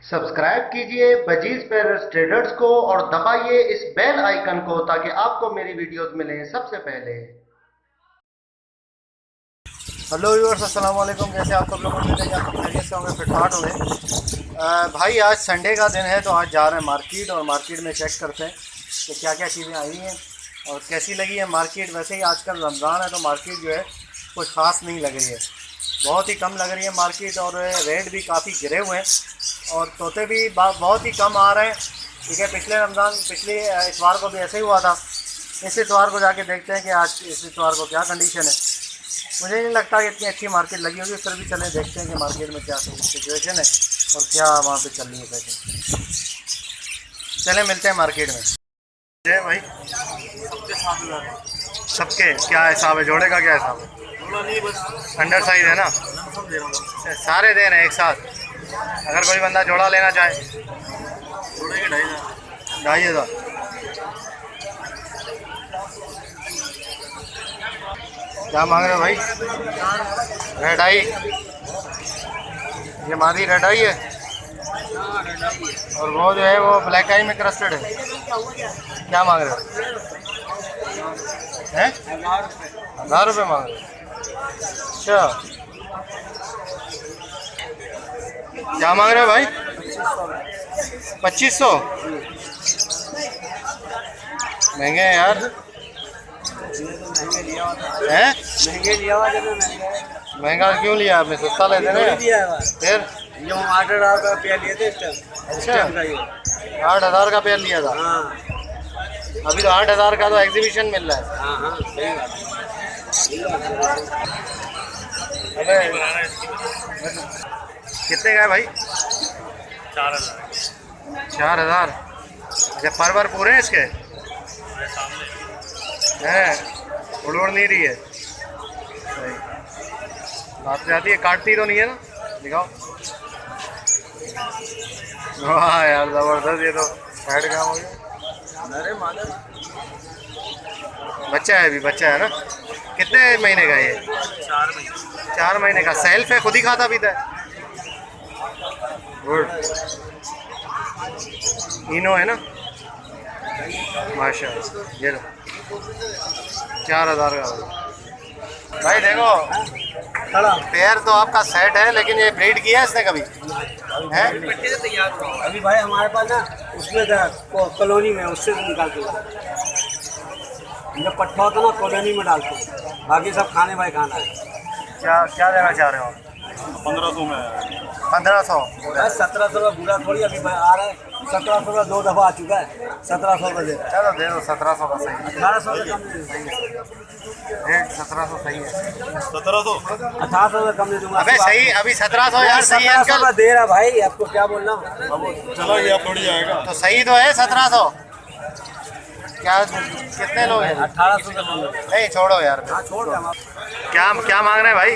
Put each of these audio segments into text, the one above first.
Subscribe कीजिए budgies पेरस traders को और दबाइए इस बेल आइकन को ताकि आपको मेरी वीडियोस मिलें सबसे पहले। हेलो व्यूअर्स, अस्सलाम वालेकुम। कैसे आप सब लोग खैरियत से होंगे, फिटफाट होंगे। भाई आज संडे का दिन है तो आज जा रहे हैं मार्केट और मार्केट में चेक करते हैं कि क्या क्या चीज़ें आई हैं और कैसी लगी है मार्केट। वैसे ही आजकल रमज़ान है तो मार्केट जो है कुछ ख़ास नहीं लग रही है, बहुत ही कम लग रही है मार्केट और रेट भी काफ़ी गिरे हुए हैं और तोते भी बहुत ही कम आ रहे हैं। ठीक है, पिछले इतवार को भी ऐसे ही हुआ था। इस इतवार को जाके देखते हैं कि आज इस इतवार को क्या कंडीशन है। मुझे नहीं लगता कि इतनी अच्छी मार्केट लगी होगी, फिर भी चलें देखते हैं कि मार्केट में क्या सिचुएशन है और क्या वहाँ पे चल रही है पैसे। चलें मिलते हैं मार्केट में। जय भाई, सबके क्या हिसाब है? जोड़े का क्या हिसाब है? अंडर साइज है ना, सारे दे रहे हैं एक साथ। अगर कोई बंदा जोड़ा लेना चाहे, 2,500। क्या मांग रहे हो भाई? रेड आई, ये मादी रेड आई है और वो जो है वो ब्लैक आई में क्रस्टेड है। क्या मांग रहे हो? हैं? 1,000 रुपये मांग रहे हो? अच्छा, क्या मांग रहे हो भाई? 2500? महंगे हैं यार। हैं? महंगा क्यों लिया आपने? सस्ता लेते ना फिर। जो 8,000 का पेयर लिए थे इस टाइम। अच्छा, 8,000 का पेयर लिया था। हाँ अभी तो 8,000 का तो एग्जीबिशन मिल रहा है। हाँ हाँ, सही बात। अबे कितने का है भाई? 4,000। अच्छा, परवर पूरे हैं इसके? हैं, उड़ नहीं रही है? सही बात जाती है, काटती तो नहीं है ना? दिखाओ। वाह यार ज़बरदस्त, ये तो साइड काम हो गया। अरे मादर, बच्चा है, अभी बच्चा है ना? कितने महीने का है ये? 4 महीने का। सेल्फ है, खुद ही खाता पीता है? गुड। इनो है ना? माशाल्लाह। ये लो 4,000 का भाई। देखो पेयर तो आपका सेट है, लेकिन ये ब्रीड किया है इसने कभी? है अभी भाई हमारे पास ना उसमें कॉलोनी में उससे निकालते हैं। जब पट्टा होता ना कॉलोनी में डालते हैं, बाकी सब खाने भाई खाना है। क्या क्या देना चाह रहे हो? 1500 में। 1500? 1700 का बुरा थोड़ी अभी भाई आ रहा है। 1700 का 2 दफ़ा आ चुका है। 1700 का दे। चलो दे दो 1700 का। सही 1800 का कम सही है रेट। 1700 सही है। 1700 1800 का कम दे दूंगा। अबे सही, अभी 1700 यार सही है अंकल। दे रहा भाई, आपको क्या बोलना। चलो ये अब थोड़ी जाएगा तो सही तो है 1700। क्या कितने लोग हैं? 1800 का कम। नहीं छोड़ो यार। हाँ छोड़ दे। क्या क्या मांग रहे हैं भाई?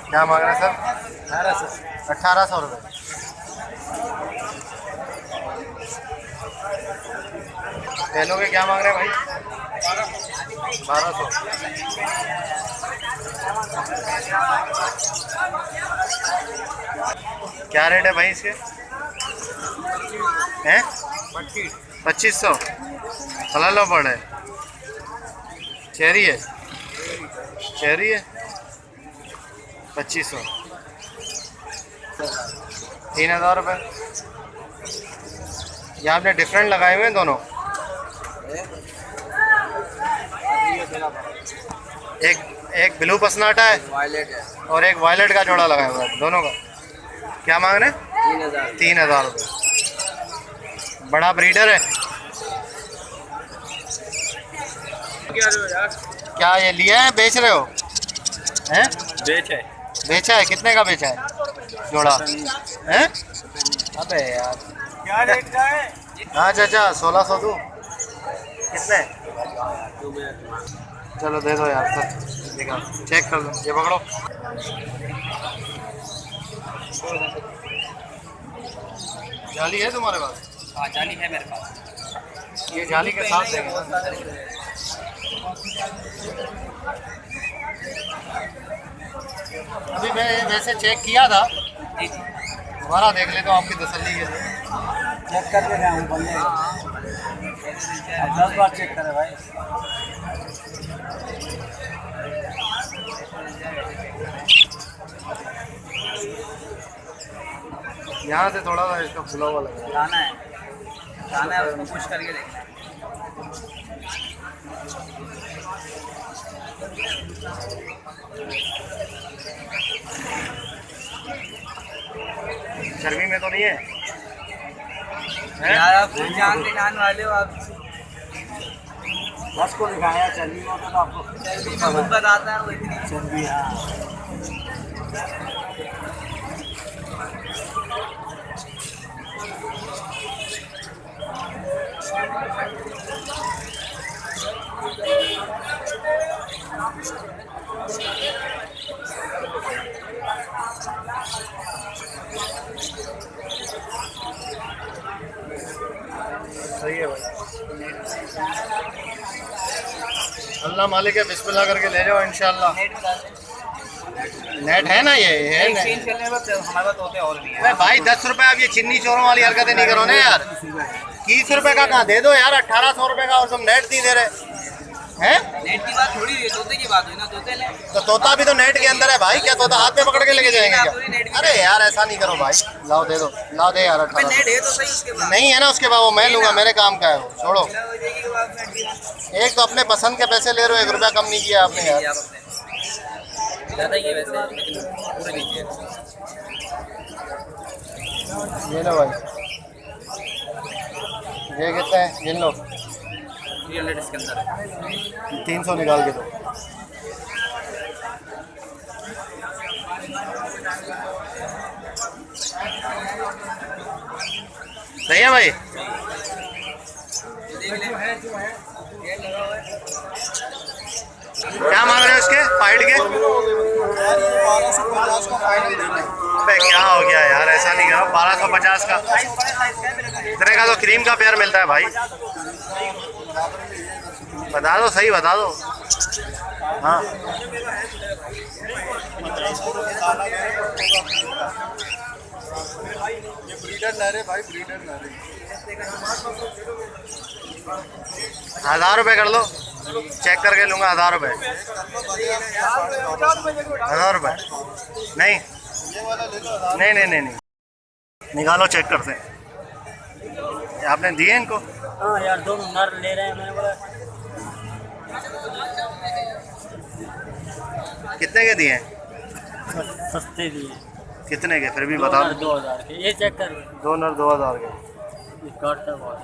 क्या मांग रहे हैं सर? 1800 रुपये। पहलों के क्या मांग रहे हैं भाई? 1200। क्या रेट है भाई इसके? हैं? 2500। हलाला पड़ है। चेरी है? चेरी है। 2500। 3,000 रुपये। ये आपने डिफरेंट लगाए हुए हैं दोनों? एक ब्लू पसनाटा है वायलेट है और एक वायलेट का जोड़ा लगाया हुआ है, दोनों का। क्या मांग रहे हैं? 3000। 3,000 रुपये। बड़ा ब्रीडर है क्या? ये लिया है, बेच रहे हो? हैं? बेचा है। कितने का बेचा है जोड़ा? हैं? अबे यार क्या रेट का है? हाँ चाचा, 1600 दूँ? कितने? चलो दे दो यार सर। देखा, चेक कर लो, ये पकड़ो। जाली है तुम्हारे पास? हाँ जाली है मेरे पास। ये जाली के साथ देंगे ना। अभी मैं वैसे चेक किया था दोबारा देख ले तो आपकी तसल्ली के लिए। चेक करके गया हूँ बंदे, 10 बार चेक करे भाई। यहाँ से थोड़ा सा इसका खुला हुआ लग रहा लाना है उसको पुश करके देखना है। चर्बी में तो नहीं है, यार आप जान दिखाने वाले हो आप। बस को दिखाया चर्बी में तो आपको चर्बी में खुद बताता है वो इतनी चर्बी। हाँ सही है भाई। अल्लाह मालिक है, बिस्मिल्लाह करके ले जाओ इंशाल्लाह। नेट है ना, ये है ना? हमारे पास होते और भी अरे भाई 10 रुपए, आप ये चिन्नी चोरों वाली हरकतें नहीं करो ना यार। 30 रुपए का कहाँ, दे दो यार 1800 रुपए का, और तुम नेट नहीं दे रहे हैं। नेट की बात थोड़ी है, तोते की बात हुई ना, तोते ले। तो तोता भी तो नेट के अंदर है भाई, क्या तोता हाथ में पकड़ के लेके जाएंगे क्या? अरे यार ऐसा नहीं करो भाई, लाओ दे दो, लाओ दे यार 1800। नेट है तो सही, उसके बाद नहीं है ना उसके बाद, वो मैं लूंगा, मेरे काम का है वो, छोड़ो। हो जाएगी के बाद में एक तो अपने पसंद के पैसे ले रहे हो, 1 रुपया कम नहीं किया आपने यार। ज़्यादा ही है वैसे, लेकिन पूरे नीचे ये लो भाई, ये कितने हैं गिन लो। 300 इसके अंदर है। 300 निकाल के दो। सही है भाई। क्या मांग रहे हो इसके फाइट के? 1250 का फाइनल देना है। अबे क्या हो गया यार, ऐसा नहीं करो। 1250 का, इतने का तो क्रीम का पेयर मिलता है भाई। बता दो, सही बता दो। हाँ ये ब्रीडर नर है भाई, ब्रीडर नर है। 1000 रुपये कर लो, चेक करके लूँगा। 1000 रुपये, 1000 रुपये नहीं, नहीं नहीं नहीं नहीं, निकालो, चेक करते हैं। आपने दिए इनको? हाँ यार, दोनों नर ले रहे हैं, मैंने बोला। कितने के दिए? सस्ते दिए। कितने के फिर भी बता दो। 2000 के, ये चेक कर। 2 नर 2000 के। ये काटता बहुत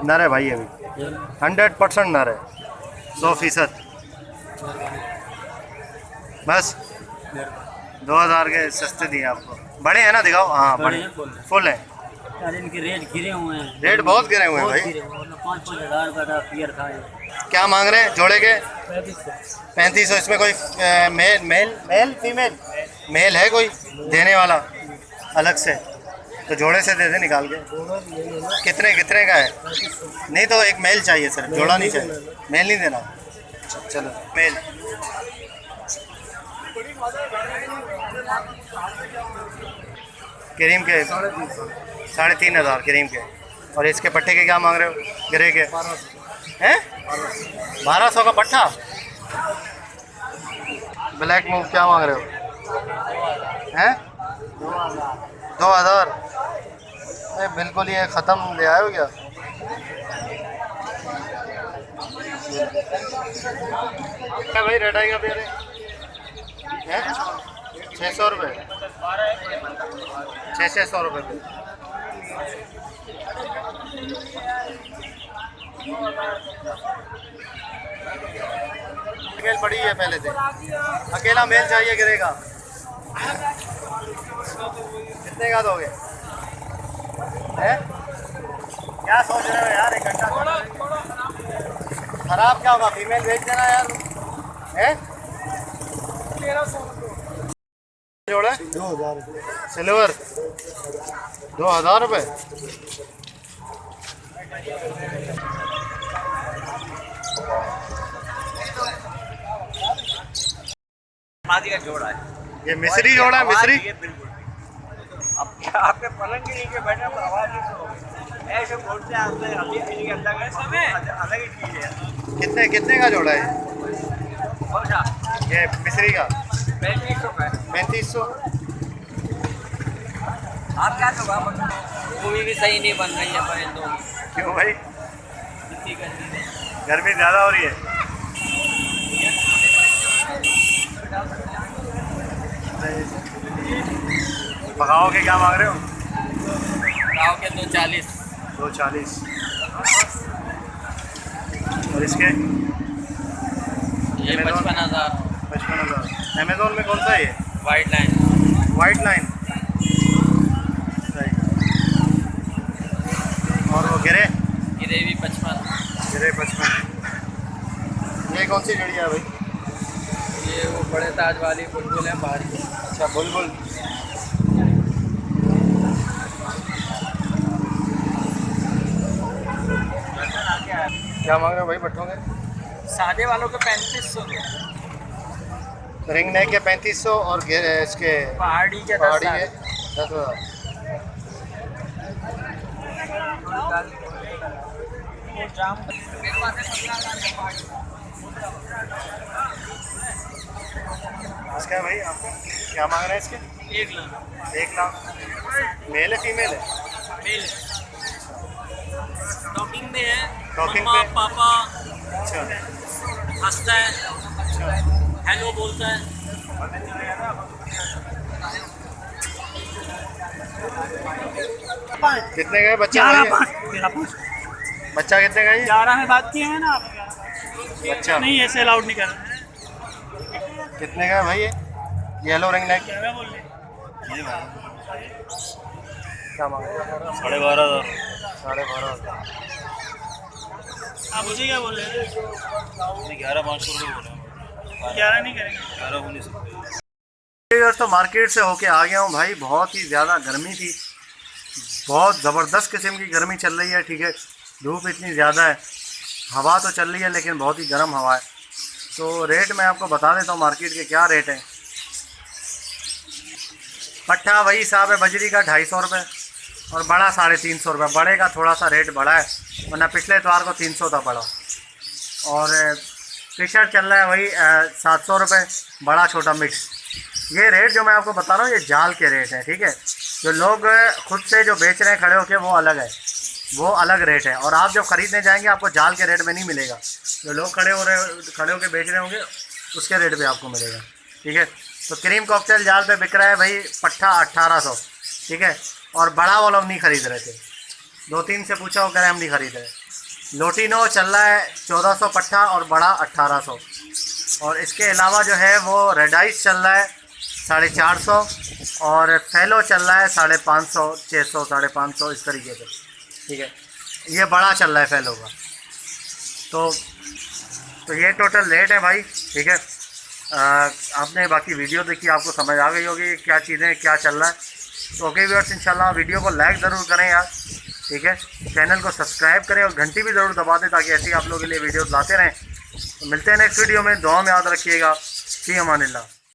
नर है भाई, अभी है। 100% नर है, 100%। बस 2000 के सस्ते दिए आपको। बड़े हैं ना, दिखाओ। हाँ बड़े, फुल है। यार इनके रेट गिरे हुए हैं, रेट बहुत गिरे हुए हैं भाई। 5-5 हज़ार रुपये का पियर खाए। क्या मांग रहे हैं जोड़े के? 3500। 3500। इसमें कोई मेल फीमेल मेल है कोई देने वाला अलग से? तो जोड़े से दे दे निकाल के। कितने का है? नहीं तो एक मेल चाहिए सर, जोड़ा नहीं चाहिए। मेल नहीं देना, चलो मेल। क्रीम के 3500 क्रीम के। और इसके पट्टे के क्या मांग रहे हो? गिरे के हैं 1200 का पट्टा। ब्लैक मूव क्या मांग रहे हो? हैं 2000। अरे बिल्कुल ये ख़त्म ले आए हो क्या? क्या भाई रेड आई का पेड़ है? 600 रुपये, 600 रुपये। मेल पड़ी है पहले से, अकेला मेल चाहिए गिरेगा। कितने का दोगे? है क्या सोच रहे हो यार? 1 घंटा खराब क्या होगा? फीमेल बेच देना यार। है 1300 जोड़ा 2000 सिल्वर 2000 रुपये। शादी का जोड़ा है। ये मिस्री जोड़ा है, मिस्री। बिल्कुल। अब क्या आपके पलंग के नीचे बैठे पर आवाज नहीं सुनोगे, ऐसे बोलते हैं आपसे अभी इनके अंदर समय अलग ही चीज़ है। कितने का जोड़ा है और क्या ये मिस्री का? 3500 का है। 3500। आप क्या होगा मूवी भी सही नहीं बन रही है भाई तो क्यों भाई? इतनी गर्मी है। गर्मी ज़्यादा हो रही है। पकाओगे क्या मांग रहे हो? गाँव के 240। 240। और इसके ये 55,000। 55,000। अमेजोन में कौन सा है ये? White line. White line. और वो गिरे? गिरे भी 55। गिरे 55। ये कौन सी चिड़िया है भाई? ये वो बड़े ताज वाली बुलबुल है बाहर की। अच्छा, बुलबुल। क्या मांग रहे हो भाई पट्टों के? सादे वालों के 3500। रिंग नेक के 3500 और इसके पहाड़ी के पहाड़ी 10,000। के 10,000। इसका है भाई आपका क्या मांग रहे हैं इसके? 1 लाख। 1 लाख। मेल है फीमेल है? मेल टॉकिंग में है। टॉकिंग मम्मा पे? पापा अच्छा हंसता है, अच्छा। हेलो बोलता है। कितने का है बच्चा भाई? बच्चा कितने का है ये? 11 में बात किए हैं ना आप? बच्चा नहीं ऐसे अलाउड नहीं कर रहे। कितने का है भाई ये? येलो रिंग नेक क्या बोल रहे हैं? क्या मांग रहे हैं? 12,500। 12,500। आप मुझे क्या बोल रहे हैं? 11,500 रुपये बोला। 11 नहीं करेंगे। 11,19। तो मार्केट से होके आ गया हूँ भाई। बहुत ही ज़्यादा गर्मी थी, बहुत ज़बरदस्त किस्म की गर्मी चल रही है। ठीक है, धूप इतनी ज़्यादा है, हवा तो चल रही है लेकिन बहुत ही गर्म हवा है। तो रेट मैं आपको बता देता हूँ मार्केट के क्या रेट हैं। पट्ठा वही हिसाब है, बजरी का 250 रुपये और बड़ा 350 रुपये। बड़े का थोड़ा सा रेट बढ़ा है, वरना पिछले इतवार को 300 था बड़ा। और फिशर चल रहा है वही 700 रुपये, बड़ा छोटा मिक्स। ये रेट जो मैं आपको बता रहा हूँ ये जाल के रेट हैं। ठीक है, जो लोग खुद से जो बेच रहे हैं खड़े होके वो अलग है, वो अलग रेट है। और आप जब ख़रीदने जाएंगे आपको जाल के रेट में नहीं मिलेगा, जो लोग खड़े होके बेच रहे होंगे उसके रेट पे आपको मिलेगा। ठीक है, तो क्रीम कॉकटेल जाल पे बिक रहा है भाई पट्ठा 1800। ठीक है, और बड़ा वो लोग नहीं ख़रीद रहे थे, 2-3 से पूछा वो कह रहे हम नहीं खरीद रहे। लोटिनो चल रहा है 1400 पट्ठा और बड़ा 1800। और इसके अलावा जो है वो रेड आइस चल रहा है 450 और फैलो चल रहा है 550, 600, 550 इस तरीके से। ठीक है, ये बड़ा चल रहा है फैलो का। तो ये टोटल रेट है भाई। ठीक है, आपने बाकी वीडियो देखी, आपको समझ आ गई होगी क्या चीज़ें क्या चल रहा है। तो ओके व्यूअर्स, इंशाल्लाह वीडियो को लाइक ज़रूर करें यार। ठीक है, चैनल को सब्सक्राइब करें और घंटी भी ज़रूर दबा दें ताकि ऐसे ही आप लोगों के लिए वीडियोस लाते रहें। तो मिलते हैं नेक्स्ट वीडियो में, दुआ में याद रखिएगा। फ़ी अमानिल्लाह।